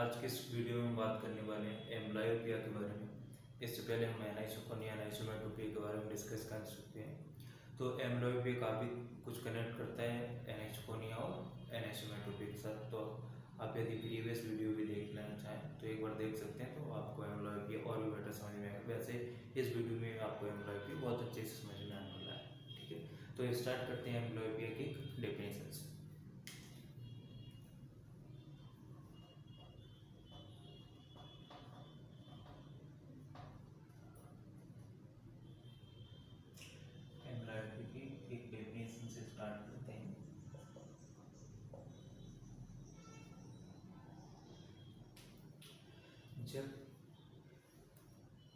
आज के इस वीडियो में हम बात करने वाले हैं एम्ब्लायोपिया के बारे में। इससे पहले हम एनाइसोकोनिया एनाइसोमेट्रोपिया के बारे में डिस्कस कर सकते हैं। तो एम्ब्लायोपिया काफ़ी कुछ कनेक्ट करता है एनाइसोकोनिया और एनाइसोमेट्रोपिया के साथ। तो आप यदि प्रीवियस वीडियो भी देखना चाहें तो एक बार देख सकते हैं, तो आपको एम्ब्लायोपिया और भी बेटर समझ में आएगा। वैसे इस वीडियो में आपको एम्ब्लायोपिया बहुत अच्छे से समझ में आने वाला है, ठीक है। तो स्टार्ट करते हैं एम्ब्लायोपिया की डेफिनेशन से। एम्ब्लायोपिया की एक डेफिनेशन से स्टार्ट करते हैं।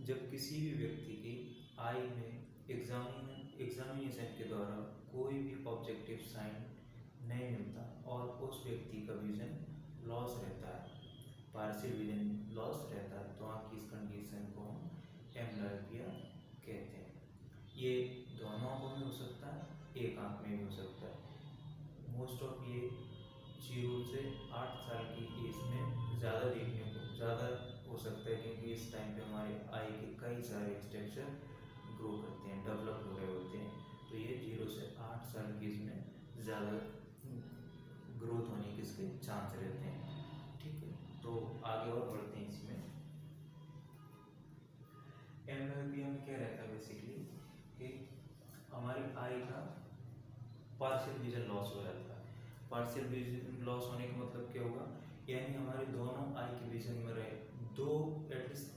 जब किसी भी व्यक्ति की आई में एग्जामिनेशन के द्वारा कोई भी ऑब्जेक्टिव साइन नहीं मिलता और उस व्यक्ति का विजन लॉस रहता है, पार्शियल विजन लॉस रहता है, तो आँख की इस कंडीशन को हम एम्ब्लायोपिया कहते हैं। ये दोनों आँखों में हो सकता है, एक आँख में भी हो सकता है। मोस्ट ऑफ ये 0 से 8 साल की एज में ज़्यादा देखने को ज़्यादा हो सकता है, क्योंकि इस टाइम पे हमारे आई के कई सारे स्ट्रक्चर ग्रो करते हैं, डेवलप हो रहे होते हैं। तो ये 0 से 8 साल की एज में ज़्यादा ग्रोथ होने के इसके चांस रहते हैं, ठीक है। तो आगे और बढ़ते हैं इसमें। एम्ब्लायोपिया में क्या रहता है बेसिकली कि हमारी आई का पार्शियल विजन लॉस हो जाता है। पार्शियल विजन लॉस होने का मतलब क्या होगा, यानी हमारे दोनों आई के विजन में रहे एटलीस्ट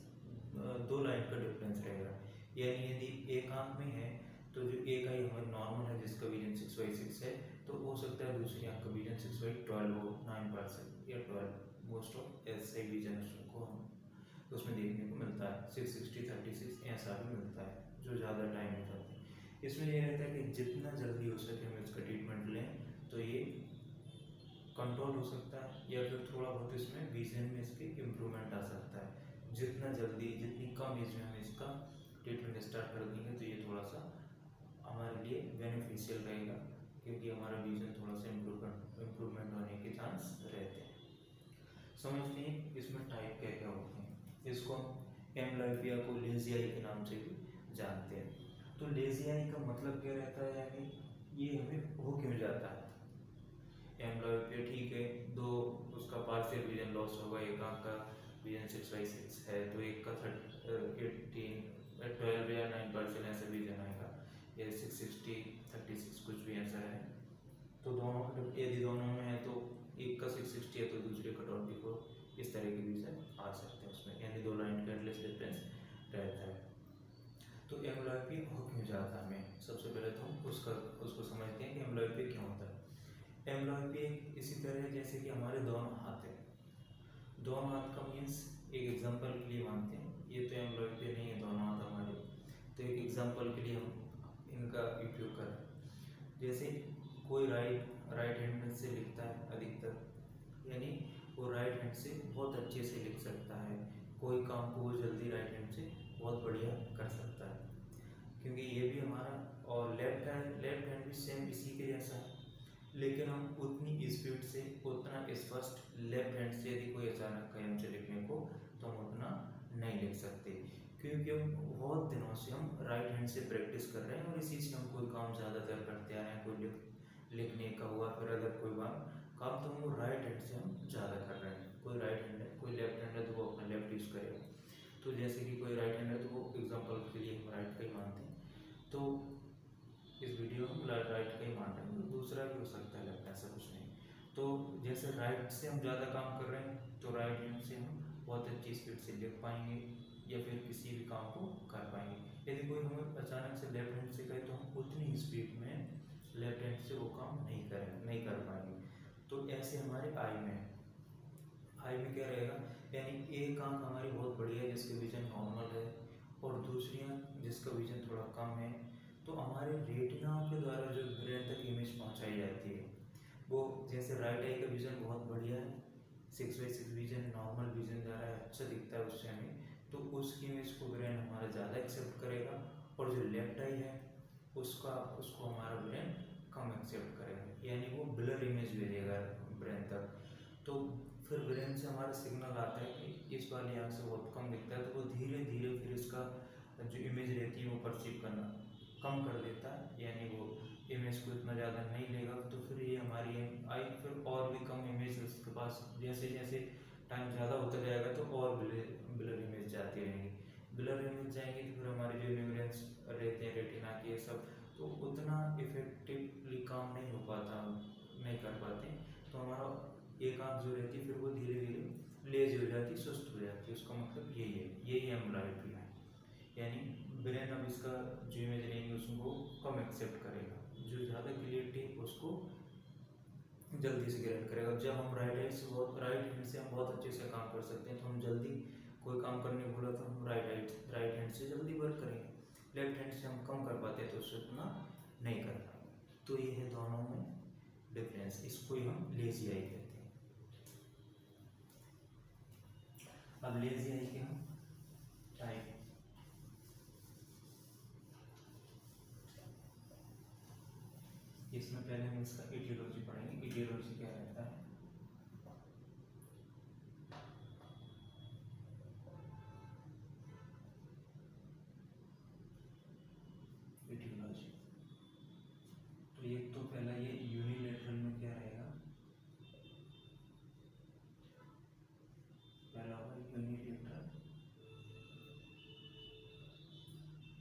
2 लाइन का डिफरेंस रहेगा। यानी यदि एक आंख में है तो जो एक आई हमारी नॉर्मल है जिसका विजन 6/6 है, तो हो सकता है दूसरी आंख का विजन 6/12 हो, 9% या 12। मोस्ट ऑफ ऐसे विजन को हम उसमें देखने को मिलता है। 660, 36 ऐसा भी मिलता है जो ज़्यादा टाइम हो जाता है। इसमें यह रहता है कि जितना जल्दी हो सके हम इसका ट्रीटमेंट लें तो ये कंट्रोल हो सकता है, या फिर थोड़ा बहुत इसमें विजन में इसके इम्प्रूवमेंट आ सकता है। जितना जल्दी, जितनी कम एज में हम इसका ट्रीटमेंट स्टार्ट कर देंगे तो ये थोड़ा सा हमारे लिए बेनिफिशियल रहेगा, क्योंकि हमारा विजन थोड़ा सा इम्प्रूवमेंट होने के चांस रहते हैं। समझते हैं इसमें टाइप क्या क्या होते हैं। इसको हम एम्ब्लायोपिया को लेजी आई के नाम से भी जानते हैं। तो लेजी आई का मतलब क्या रहता है, यानी ये हमें हो क्यों जाता है। एम्ब्लायोपिया ठीक है, दो उसका पार्शियल विजन लॉस होगा, एक आंख का विजन 6/6 है तो एक का 18, 12 या 9% ऐसा विजन आएगा, या 660, 36 कुछ भी ऐसा है। तो दोनों यदि दोनों में है तो एक का 660 है तो दूसरे का 24, इस तरह के विजन आ सकते हैं उसमें, यानी 2 लाइन का एटलीस्ट डिफरेंस रहता है। तो एम्ब्लायोपिया हो क्यों जाता है हमें, सबसे पहले तो हम उसको समझते हैं कि एम्ब्लायोपिया क्यों होता है। एम्ब्लायोपिया इसी तरह है जैसे कि हमारे दोनों हाथ हैं। दोनों हाथ का मीन्स एक एग्जांपल के लिए मानते हैं, ये तो एम्ब्लायोपिया नहीं है दोनों हाथ हमारे, तो एक एग्जांपल के लिए हम इनका उपयोग करें। जैसे कोई राइट हैंड से लिखता है अधिकतर, यानी वो राइट हैंड से बहुत अच्छे से लिख सकता है, कोई काम को वो जल्दी राइट हैंड से बहुत बढ़िया कर सकता है, क्योंकि ये भी हमारा, और लेफ्ट हैंड भी सेम इसी के जैसा है। लेकिन हम उतनी स्पीड से, उतना स्पष्ट लेफ्ट हैंड से यदि कोई अचानक कहे हमसे लिखने को तो हम उतना नहीं लिख सकते, क्योंकि हम बहुत दिनों से हम राइट हैंड से प्रैक्टिस कर रहे हैं और इसी से हम कोई काम ज़्यादातर करते आ रहे हैं। कोई लिखने का हुआ, फिर अगर कोई काम तो हम राइट हैंड से हम ज़्यादा कर रहे हैं। कोई राइट हैंड है, कोई लेफ्ट हैंड है तो वो अपना लेफ्ट यूज़ करेगा। तो जैसे कि कोई राइट हैंड है तो वो एग्जाम्पल के लिए हम राइट का ही मानते हैं। तो इस वीडियो में हम राइट का ही मान रहे हैं, दूसरा भी हो सकता है लेफ्ट, ऐसा कुछ नहीं। तो जैसे राइट से हम ज़्यादा काम कर रहे हैं तो राइट हैंड से हम बहुत अच्छी स्पीड से लिख पाएंगे या फिर किसी भी काम को कर पाएंगे। यदि कोई हमें अचानक से लेफ्ट हैंड से कहे तो हम उतनी स्पीड में लेफ्ट हैंड से वो काम नहीं कर पाएंगे। तो ऐसे हमारे आई में क्या रहेगा, यानी एक आंख हमारी बहुत बढ़िया है जिसका विजन नॉर्मल है, और दूसरी आंख जिसका विजन थोड़ा कम है, तो हमारे रेटिनाओं के द्वारा जो ब्रेन तक इमेज पहुंचाई जाती है, वो जैसे राइट आई का विजन बहुत बढ़िया है, 6/6 विजन, नॉर्मल विजन जा रहा है, अच्छा दिखता है उससे हमें, तो उसकी इमेज को ब्रेन हमारा ज़्यादा एक्सेप्ट करेगा, और जो लेफ्ट आई है उसको हमारा ब्रेन कम एक्सेप्ट करेगा, यानी वो ब्लर इमेज भेजेगा ब्रेन तक। तो फिर ब्रेन से हमारा सिग्नल आता है कि इस वाली आँख से बहुत कम दिखता है, तो वो धीरे धीरे फिर इसका जो इमेज रहती है वो परसीव करना कम कर देता है, यानी वो इमेज को इतना ज़्यादा नहीं लेगा। तो फिर ये हमारी आई फिर और भी कम इमेज उसके पास, जैसे जैसे टाइम ज़्यादा होता जाएगा तो और ब्लर इमेज जाती रहेंगी। ब्लर इमेज जाएंगी तो फिर हमारे जो न्यूरॉन्स रहते हैं रेटिना के ये सब, तो उतना इफेक्टिवली काम नहीं हो पाता, नहीं कर पाते। तो हमारा एक आँख जो रहती है फिर वो धीरे धीरे लेजी हो जाती, सुस्त हो जाती है। उसका मतलब यही है, यही एम्ब्लायोपी है, यानी ब्रेन अब इसका जो इमेज रहेंगे उसको कम एक्सेप्ट करेगा, जो ज़्यादा क्लियरिटी उसको जल्दी से ग्रहण करेगा। जब हम राइट हैंड से हम बहुत अच्छे से काम कर सकते हैं, तो हम जल्दी कोई काम करने बोला तो हम राइट हैंड से जल्दी वर्क करेंगे। लेफ्ट हैंड से हम कम कर पाते हैं तो उससे उतना नहीं कर पाएंगे। तो ये है दोनों में डिफरेंस, इसको ही हम लेजी आई कहते हैं। अब लेजी आई के हम टाइप, इसमें पहले हम इसका इटियोलॉजी पढ़ेंगे। इटियोलॉजी क्या रहता है? इटियोलॉजी तो ये तो पहला ये यूनिलेटरल में क्या रहेगा? पहला होगा यूनिलेटरल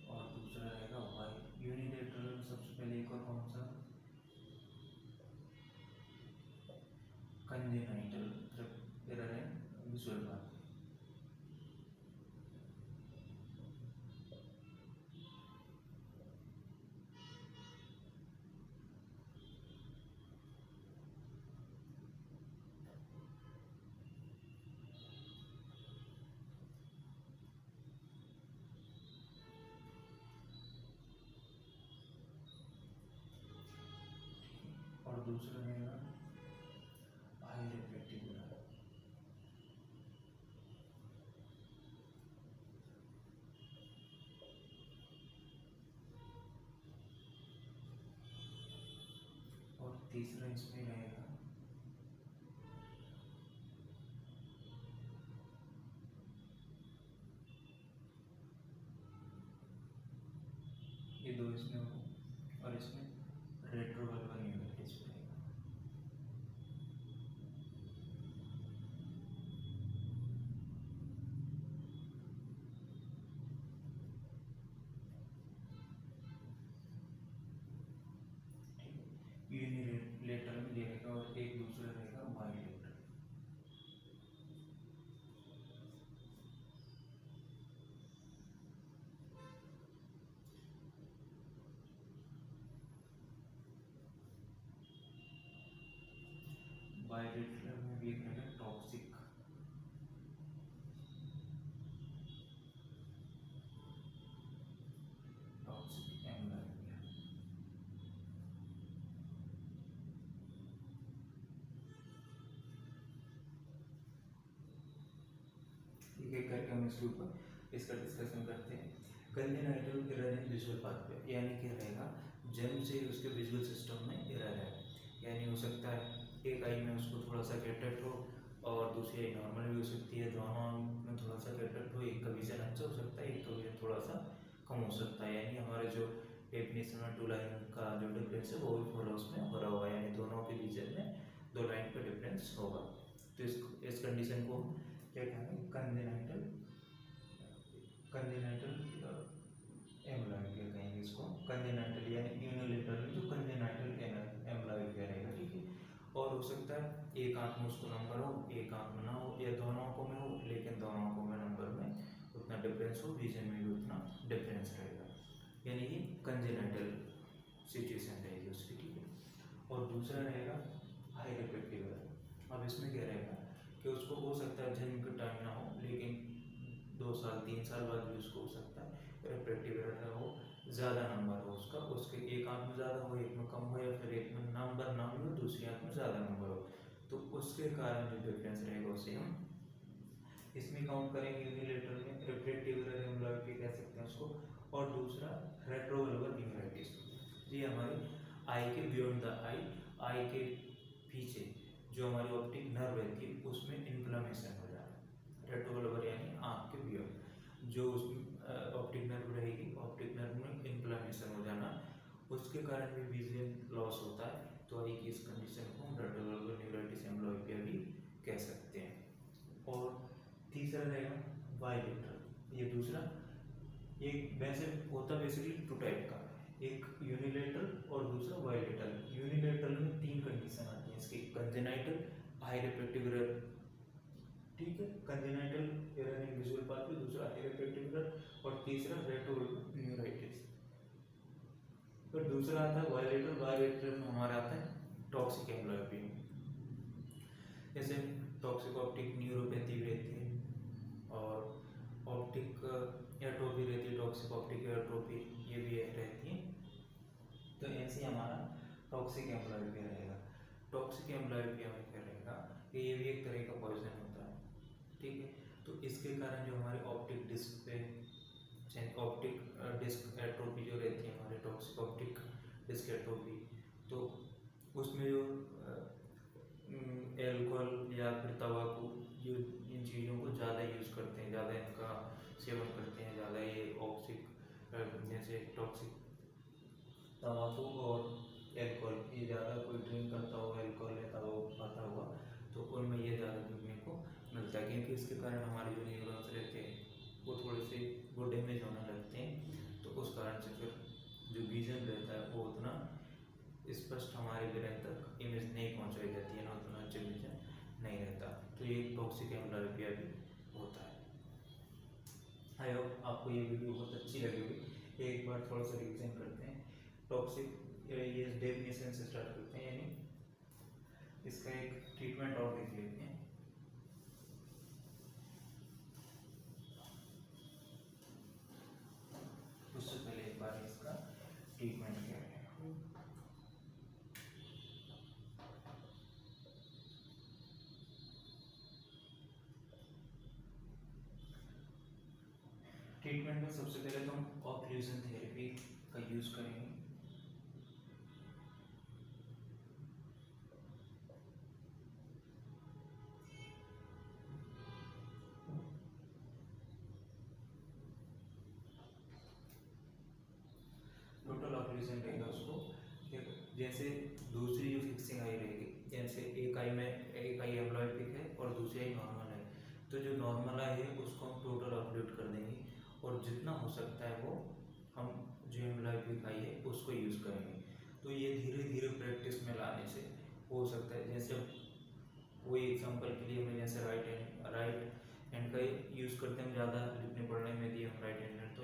और दूसरा रहेगा वाई। यूनिलेटरल में सबसे पहले एक और कौन सा? कंजेनाइटल एरर है विजुअल पाथ। और दूसरा रहेगा हाई रिफ्लेक्टिव एरर। और तीसरा इसमें रहेगा ये दो इसमें हो, और इसमें रेट्रोवल्वर न्यूराइटिस रहेगा। यूनिलेटरल में रहेगा और एक दूसरा रहेगा बाइलेटरल। बाइलेटरल में भी एक रहेगा टॉक्सिक, टॉक्सिक एम्ब्लायोपिया। एक एक करके हम इसके ऊपर इसका डिस्कशन करते हैं। Congenital error in visual pathway, यानी क्या रहेगा? जन्म से उसके विजुअल सिस्टम में एरर है, यानी हो सकता है एक आई में उसको थोड़ा सा कैटरेक्ट हो और दूसरी आई नॉर्मल भी हो सकती है, दोनों में थोड़ा सा कैटरेक्ट हो, एक का विजन अच्छा हो सकता है, एक का विजन थोड़ा सा कम हो सकता है। यानी हमारे जो डेफिनेशन में टू लाइन का जो डिफरेंस है वो भी फॉलो उसमें हो रहा होगा, यानी दोनों के विजन में दो लाइन का डिफरेंस होगा। तो इस कंडीशन को क्या कहेंगे? कंजेनाइटल एम्ब्लायोपिया कहेंगे इसको। कंजेनाइटल यानी यूनिलेटरल जो कंजेनाइटल एम्ब्लायोपिया रहेगा, ठीक है। और हो सकता है एक आंख में उसको नंबर हो, एक आंख में ना हो, या दोनों आंखों में हो लेकिन दोनों आंखों में नंबर में उतना डिफरेंस हो, विजन में भी उतना डिफरेंस रहेगा, यानी ये कंजेनाइटल सिचुएशन रहेगी उसकी, ठीक है। और दूसरा रहेगा हाई रिफ्लेक्टिव एरर। अब इसमें क्या रहेगा कि उसको हो सकता है जन्म के टाइम ना हो, लेकिन 2 साल 3 साल बाद भी उसको हो सकता है रिफ्लेक्टिव एरर हो, ज़्यादा नंबर हो उसका, उसके एक आंख में ज़्यादा हो, एक में कम हो, या फिर एक में नंबर ना हो दूसरी आंख में ज़्यादा नंबर हो, तो उसके कारण जो डिफरेंस रहेगा उसे हम इसमें काउंट करेंगे। यूनिलेटरल में रिफ्लेक्टिव एरर एम्ब्लायोपिया कह सकते हैं उसको। और दूसरा रेट्रोवल्वर न्यूराइटिस, ये हमारी आई के बियॉन्ड द आई के पीछे जो हमारी ऑप्टिक नर्व रहती है उसमें इन्फ्लेमेशन हो जाना, रेटिकुलर यानी आँख के बियॉन्ड जो उसमें ऑप्टिक नर्व रहेगी, ऑप्टिक नर्व में इन्फ्लेमेशन हो जाना, उसके कारण भी विजन लॉस होता है। तो आई की इस कंडीशन को हम रेटिकुलर न्यूराइटिस एम्ब्लियोपिया भी कह सकते हैं। और तीसरा रहेगा बाइलेटरल, ये दूसरा, एक वैसे होता बेसिकली टू टाइप का, एक यूनिलेटरल और दूसरा बाइलेटरल। यूनिलेटरल में तीन कंडीशन आती हैं इसकी, कंजेनाइटल, हाई रिफ्रैक्टिव एरर, ठीक है, congenital error in visual pathway, दूसरा हाई रिफ्रैक्टिव एरर और तीसरा रेटिकुलर न्यूराइटिस। फिर दूसरा आता है बाइलेटरल। बाइलेटरल में हमारा आता है टॉक्सिक एम्ब्लियोपिया, जैसे टॉक्सिक ऑप्टिक न्यूरोपैथी रहती है और ऑप्टिक एट्रोफी रहती है, टॉक्सिक ऑप्टिक एट्रोफी ये भी रहती है। तो ऐसे हमारा टॉक्सिक एम्ब्लियोपिया रहेगा। टॉक्सिक एम्ब्लियोपिया में क्या रहेगा कि ये भी एक तरह का पॉइजन होता है, ठीक है। तो इसके कारण जो हमारे ऑप्टिक डिस्क पे ऑप्टिक डिस्क एट्रोफी जो रहती है हमारे टॉक्सिक ऑप्टिक डिस्क एट्रोफी, तो उसमें जो एल्कोहल या फिर तंबाकू जो इन चीज़ों को ज़्यादा यूज़ करते हैं, ज़्यादा इनका सेवन करते हैं, ज़्यादा ये ऑक्सिक जैसे टॉक्सिक तंबाकू और एल्कोहल, ये ज़्यादा कोई ड्रिंक करता होगा, एल्कोहल या तंबाकू खाता होगा तो उनमें ये ज़्यादा देखने को मिलता है, क्योंकि इसके कारण हमारे जो न्यूरॉन्स रहते हैं वो थोड़े से वो डैमेज होने लगते हैं। तो उस कारण से फिर जो विजन रहता है वो उतना स्पष्ट हमारे ब्रेन तक इमेज नहीं पहुंचाई जाती है ना, उतना अच्छा विजन नहीं रहता। तो ये टॉक्सिक एम्ब्लियोपिया भी होता है। आई होप आपको ये वीडियो बहुत अच्छी लगी होगी। एक बार थोड़ा सा रिविजन करते हैं। टॉक्सिक ये डेफिनेशन से स्टार्ट करते हैं, यानी इसका एक ट्रीटमेंट और देख लेते हैं। उससे पहले एक बार इसका ट्रीटमेंट क्या है। ट्रीटमेंट में सबसे पहले तो हम ऑक्लूजन थेरेपी का यूज़ करेंगे। टोटल ऑक्लूजन रहेगा उसको, जैसे दूसरी जो फिक्सिंग आई रहेगी, जैसे एक आई एम्ब्लियोपिक है और दूसरी आई नॉर्मल है, तो जो नॉर्मल आई है उसको हम टोटल ऑक्लूड कर देंगे और जितना हो सकता है वो हम जो एम्ब्लियोपिक आई है उसको यूज़ करेंगे। तो ये धीरे धीरे प्रैक्टिस में लाने से हो सकता है। जैसे वही एग्जांपल के लिए मैं जैसे राइट हैंड का यूज़ करते हैं ज़्यादा लिखने पढ़ने में, यदि हम राइट हैंड तो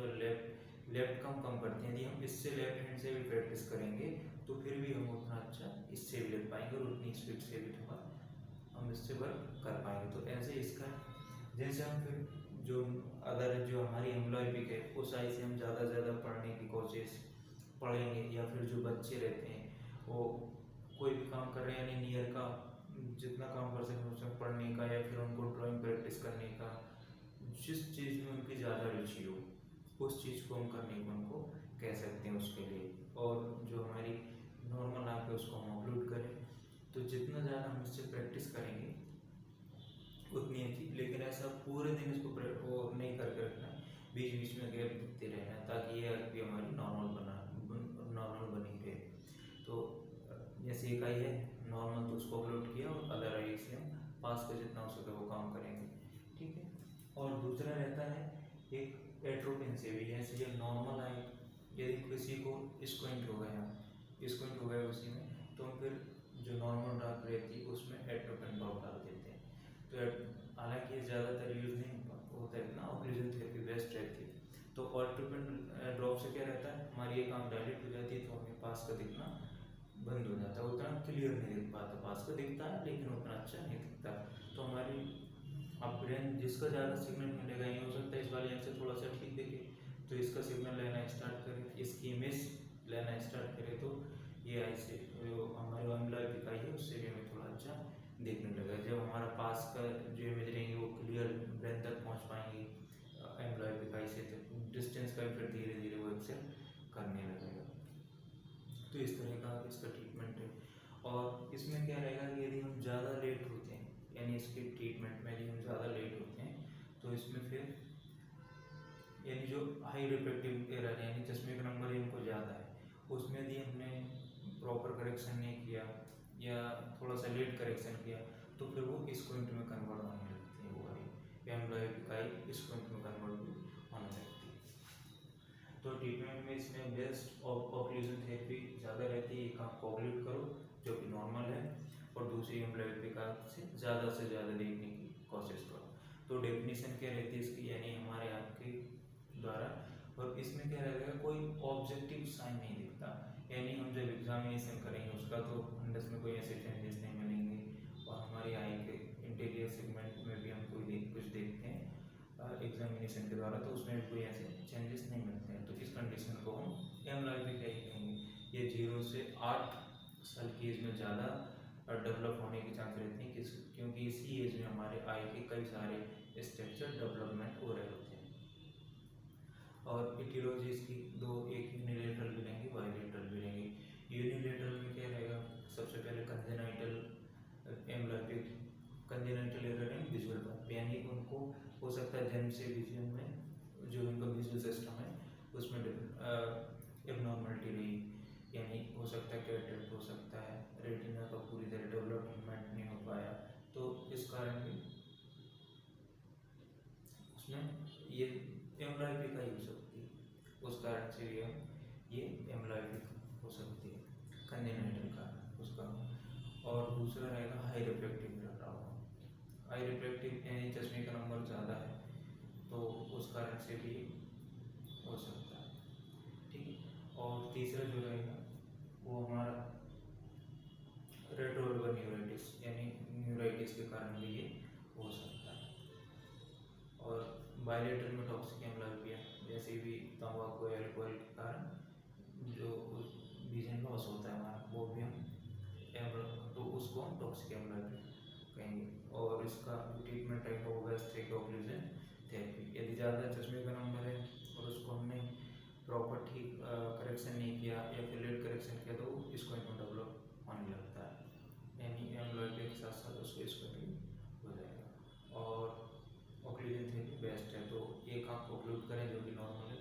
लेफ्ट कम करते हैं। यदि हम इससे लेफ्ट हैंड से भी प्रैक्टिस करेंगे तो फिर भी हम उतना अच्छा इससे भी लिख पाएंगे और उतनी स्पीड से भी थोड़ा हम इससे वर्क कर पाएंगे। तो ऐसे इसका जैसे हम फिर जो अदर जो हमारी एम्ब्लियोपिक है उस आई से हम ज़्यादा से ज़्यादा पढ़ने की कोशिश पढ़ेंगे, या फिर जो बच्चे रहते हैं वो कोई भी काम कर रहे हैं यानी नियर का जितना काम कर सकें उसमें पढ़ने का, या फिर उनको ड्राइंग प्रैक्टिस करने का, जिस चीज़ में उनकी ज़्यादा रुचि हो उस चीज़ को हम करने को उनको कह सकते हैं उसके लिए। और जो हमारी नॉर्मल आँख है उसको हम अपलोड करें, तो जितना ज़्यादा हम इससे प्रैक्टिस करेंगे उतनी अच्छी। लेकिन ऐसा पूरे दिन इसको वो नहीं करके रखना है, बीच बीच में गैप देते रहना है ताकि ये आँख भी हमारी नॉर्मल बनी रहे। तो जैसे एक आई है नॉर्मल तो उसको अपलोड किया और अदर आई से हम पास का जितना हो सके वो काम करेंगे, ठीक है। और दूसरा रहता है एक एट्रोपिन से भी, जैसे जब नॉर्मल आए यदि किसी को स्क्विंट हो गया उसी में, तो हम फिर जो नॉर्मल डार्क रहती है उसमें एट्रोपिन ड्रॉप डाल देते हैं। तो हालांकि ये ज़्यादातर यूज़ नहीं होता है ना, ऑक्लूजन थेरेपी बेस्ट रहती है। तो एट्रोपिन ड्रॉप से क्या रहता है हमारी एक आँख डायरेक्ट हो जाती है, तो हमें पास का दिखना बंद हो जाता है, उतना क्लियर नहीं दिख पाता, पास का दिखता है लेकिन उतना अच्छा नहीं दिखता। तो हमारी अब ब्रेन जिसका ज़्यादा सिग्नल मिलेगा, ये हो सकता है इस वाले से थोड़ा सा ठीक दिखे तो इसका सिग्नल लेना स्टार्ट करें, इसकी इमेज लेना स्टार्ट करें, तो ये आई से हमारी एम्ब्लियोपिक आई है उससे भी हमें थोड़ा अच्छा देखने लगा। जब हमारा पास का जो इमेज रहेंगी वो क्लियर ब्रेन तक पहुंच पाएंगी एम्ब्लियोपिक आई से, तो डिस्टेंस का फिर धीरे धीरे वो एक्सेल करने लगेगा। तो इस तरह का इसका ट्रीटमेंट है। और इसमें क्या रहेगा कि यदि हम ज़्यादा लेट होते हैं, यानी इसके ट्रीटमेंट में यदि हम ज़्यादा लेट होते हैं, तो इसमें फिर यानी जो हाई रिफ्रैक्टिव एरर है, यानी चश्मे का नंबर इनको ज़्यादा है, उसमें यदि हमने प्रॉपर करेक्शन नहीं किया या थोड़ा सा लेट करेक्शन किया, तो फिर वो स्क्विंट में कन्वर्ट होने लगती है, वो वाली एम्ब्लॉयड स्क्विंट में कन्वर्ट होने लगती है। तो ट्रीटमेंट में इसमें बेस्ट ऑक्लूजन थेरेपी ज़्यादा रहती है। एक आँख को ऑक्लूड करो जो कि नॉर्मल है, और दूसरी एम्ब्लॉयड आँख से ज़्यादा देखने की कोशिश करो। तो डेफिनेशन क्या रहती है इसकी, यानी हमारे आँख के द्वारा, और इसमें क्या रहेगा, कोई ऑब्जेक्टिव साइन नहीं दिखता, यानी हम जब एग्जामिनेशन करेंगे उसका तो अंडस में कोई ऐसे चेंजेस नहीं मिलेंगे, और हमारी आई के इंटीरियर सेगमेंट में भी हम कुछ देखते हैं एग्जामिनेशन के द्वारा, तो उसमें भी कोई ऐसे चेंजेस नहीं मिलते हैं। तो इस कंडीशन को हम एम्ब्लॉयड कहेंगे। ये 0 से 8 साल की एज में ज़्यादा डेवलप होने के चांस रहते हैं, क्योंकि इसी एज में हमारे आई के कई सारे स्ट्रक्चर डेवलपमेंट हो रहे होते हैं। और इटियोलॉजीज की दो, एक यूनिलेटरल भी रहेंगे, बाइलेटरल भी रहेंगे। यूनिलेटरल में क्या रहेगा, सबसे पहले कंजेनाइटल एम्ब्लॉयड, congenital error in visual path, यानी उनको हो सकता है जन्म से विजन में जो उनका विजुअल सिस्टम है उसमें एबनॉर्मलिटी रही, यानी हो सकता है कैटरेक्ट हो सकता है, रेटिना का पूरी तरह डेवलपमेंट नहीं हो पाया, तो इस कारण भी उसमें ये एम्ब्लॉयड का यूज सकती है, उस कारण से भी हम ये एम्ब्लॉयड हो सकती है कंजेनाइटल का उसका। और दूसरा रहेगा high refractive error. High refractive यानी चश्मे का नंबर ज़्यादा है, तो उस कारण से भी हो सकता है, ठीक है। और तीसरा जो रहेगा वो हमारा रेट्रोवर्बल न्यूराइटिस, यानी न्यूराइटिस के कारण भी ये हो सकता है। और बायलेटरल में टॉक्सिक एम्ब्लॉयपिया, जैसे भी तंबाकू अल्कोहल के कारण जो विजन लॉस होता है हमारा, वो भी हम तो उसको हम टॉक्सिक एम्ब्लॉयपिया कहेंगे। और इसका ट्रीटमेंट रहेगा वो बेस्ट है ऑक्लूजन थेरेपी। यदि ज़्यादा चश्मे का नंबर है और उसको हमने प्रॉपर ठीक करेक्शन नहीं किया या फिर लेट करेक्शन किया, तो इसको डेवलप होने लगता है, यानी एम्ब्लॉयड के साथ साथ उसको इसको भी हो जाएगा। और ऑक्लूजन थेरेपी बेस्ट है, तो एक आँख को ऑक्लूड करें जो कि नॉर्मल है,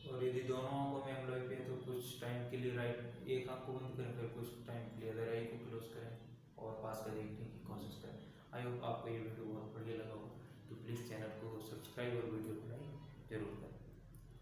और यदि दोनों आँखों में एम्ब्लॉयड है तो कुछ टाइम के लिए राइट एक आँख को बंद करें, फिर कुछ टाइम के लिए अदर आई को क्लोज करें और पास का देखने की कोशिश करें। आई होप आपको ये वीडियो बहुत बढ़िया लगा हो, तो प्लीज़ चैनल को सब्सक्राइब और वीडियो को लाइक जरूर करें।